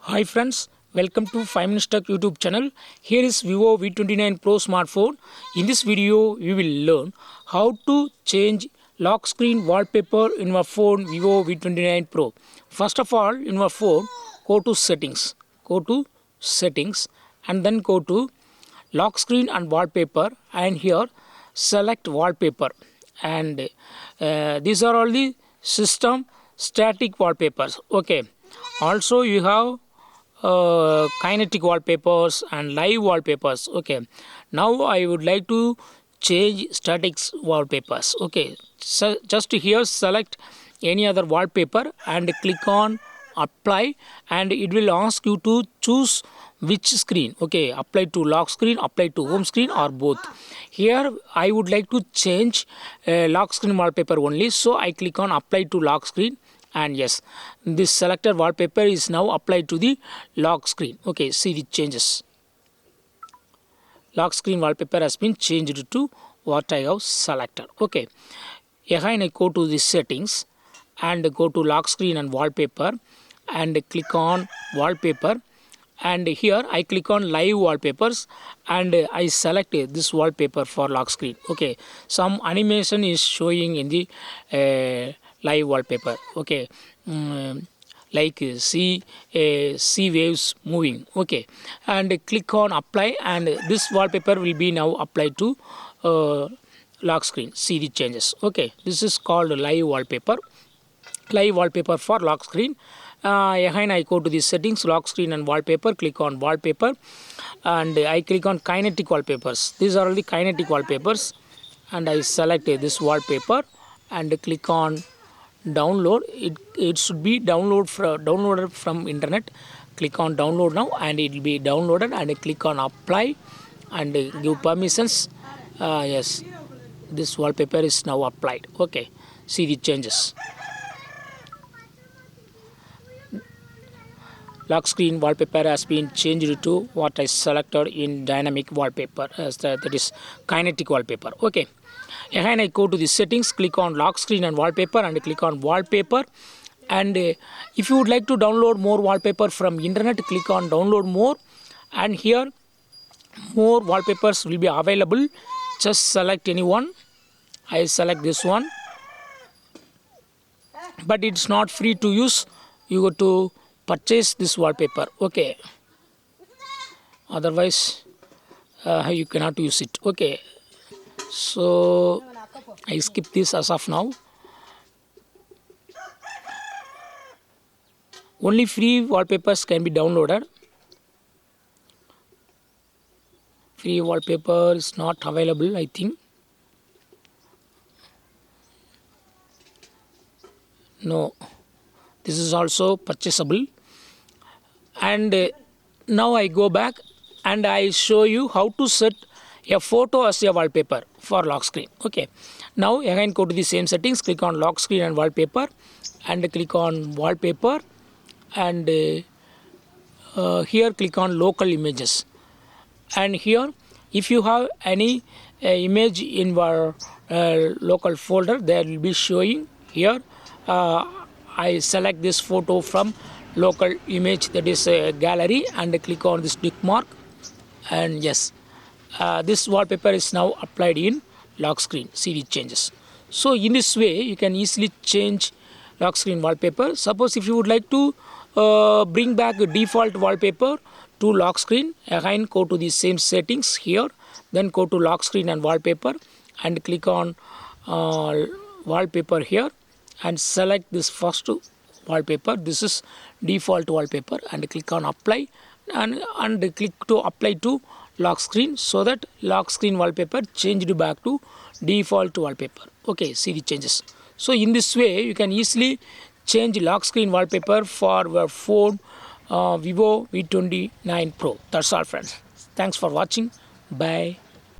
Hi friends, welcome to 5 Minutes Tech YouTube channel. Here is Vivo V29 Pro smartphone. In this video, we will learn how to change lock screen wallpaper in your phone Vivo V29 Pro. First of all, in your phone, go to settings. And then go to lock screen and wallpaper, and here select wallpaper. And these are all the system static wallpapers. Okay. Also, you have kinetic wallpapers and live wallpapers. Okay, now I would like to change statics wallpapers. Okay, so just here select any other wallpaper and click on apply, and it will ask you to choose which screen. Okay, apply to lock screen, apply to home screen, or both. Here I would like to change lock screen wallpaper only, so I click on apply to lock screen. And yes, this selected wallpaper is now applied to the lock screen. Okay, see the changes. Lock screen wallpaper has been changed to what I have selected. Okay, again I go to the settings and go to lock screen and wallpaper and click on wallpaper, and here I click on live wallpapers and I select this wallpaper for lock screen. Okay, some animation is showing in the live wallpaper. Okay, like sea waves moving. Okay, and click on apply, and this wallpaper will be now applied to lock screen. See the changes. Okay, this is called live wallpaper for lock screen. Again I go to the settings, lock screen and wallpaper, click on wallpaper, and I click on kinetic wallpapers. These are all the kinetic wallpapers, and I select this wallpaper and click on download. It should be downloaded from internet. Click on download now, and it will be downloaded, and click on apply and give permissions. Yes, this wallpaper is now applied. Okay, see the changes. Lock screen wallpaper has been changed to what I selected in dynamic wallpaper, as that is kinetic wallpaper. Okay, again I go to the settings, click on lock screen and wallpaper, and click on wallpaper. And if you would like to download more wallpaper from internet, click on download more, and here more wallpapers will be available. Just select any one. I select this one, but it's not free to use. You go to purchase this wallpaper. Okay, otherwise you cannot use it. Okay, so I skip this as of now. Only free wallpapers can be downloaded. Free wallpaper is not available, I think. No, this is also purchasable. And now I go back and I show you how to set a photo as a wallpaper for lock screen. Okay, now again go to the same settings, click on lock screen and wallpaper, and click on wallpaper, and here click on local images. And here if you have any image in your local folder, there will be showing here. I select this photo from local image, that is gallery, and click on this tick mark, and yes, this wallpaper is now applied in lock screen. See the changes. So in this way you can easily change lock screen wallpaper. Suppose if you would like to bring back a default wallpaper to lock screen, again go to the same settings here, then go to lock screen and wallpaper, and click on wallpaper here, and select this first wallpaper. This is default wallpaper, and click on apply, and click to apply to lock screen, so that lock screen wallpaper changed back to default wallpaper. Okay, see the changes. So in this way you can easily change lock screen wallpaper for your phone Vivo V29 Pro. That's all friends. Thanks for watching. Bye.